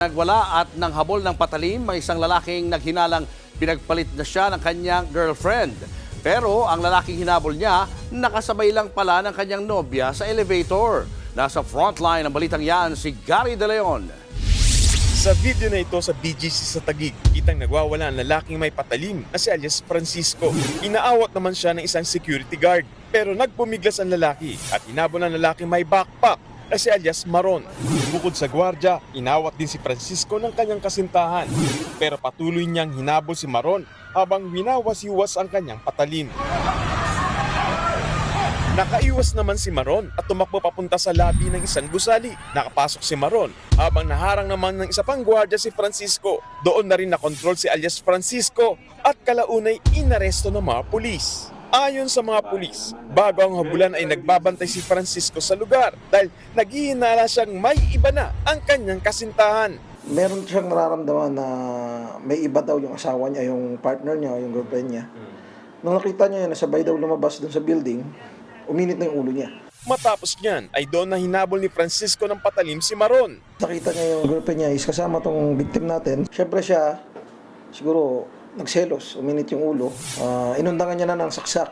Nagwala at nang habol ng patalim, may isang lalaking naghinalang pinagpalit na siya ng kanyang girlfriend. Pero ang lalaking hinabol niya, nakasabay lang pala ng kanyang nobya sa elevator. Nasa frontline ng balitang yan si Gary De Leon. Sa video na ito sa BGC sa Taguig, kitang nagwawala ang lalaking may patalim na si alias Francisco. Inaawat naman siya ng isang security guard. Pero nagpumiglas ang lalaki at hinabol ang lalaking may backpack na si alias Maron. Bukod sa gwardya, inawat din si Francisco ng kanyang kasintahan. Pero patuloy niyang hinabol si Maron habang winawasiwas ang kanyang patalim. Nakaiwas naman si Maron at tumakbo papunta sa labi ng isang gusali. Nakapasok si Maron habang naharang naman ng isa pang gwardya si Francisco. Doon na rin nakontrol si alias Francisco at kalaunay inaresto ng mga pulis. Ayon sa mga pulis, bago ang habulan ay nagbabantay si Francisco sa lugar dahil naghihinala siyang may iba na ang kanyang kasintahan. Meron siyang nararamdaman na may iba daw yung asawa niya, yung partner niya, yung girlfriend niya. Nung nakita niya, nasabay daw lumabas dun sa building, uminit na yung ulo niya. Matapos niyan ay doon na hinabol ni Francisco ng patalim si Maron. Nakita niya yung girlfriend niya is kasama tong victim natin. Siyempre siya, siguro nagselos, uminit yung ulo. Inundangan niya na ng saksak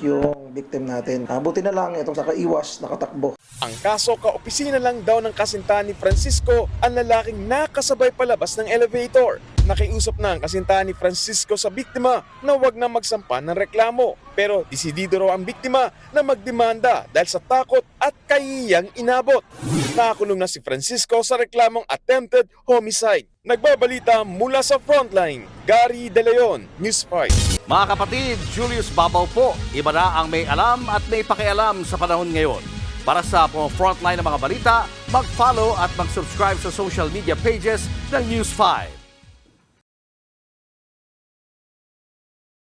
yung victim natin. Buti na lang itong nakaiwas, nakatakbo. Ang kaso, kaopisina lang daw ng kasintahan ni Francisco ang lalaking nakasabay palabas ng elevator. Nakiusap na ang kasintahan ni Francisco sa biktima na huwag na magsampa ng reklamo. Pero desidido raw ang biktima na magdemanda dahil sa takot at kahiyang inabot. Nakakulong na si Francisco sa reklamong attempted homicide. Nagbabalita mula sa frontline, Gary De Leon, News 5. Mga kapatid, Julius Babaw po. Iba na ang may alam at may pakialam sa panahon ngayon. Para sa frontline ng mga balita, mag-follow at mag-subscribe sa social media pages ng News 5.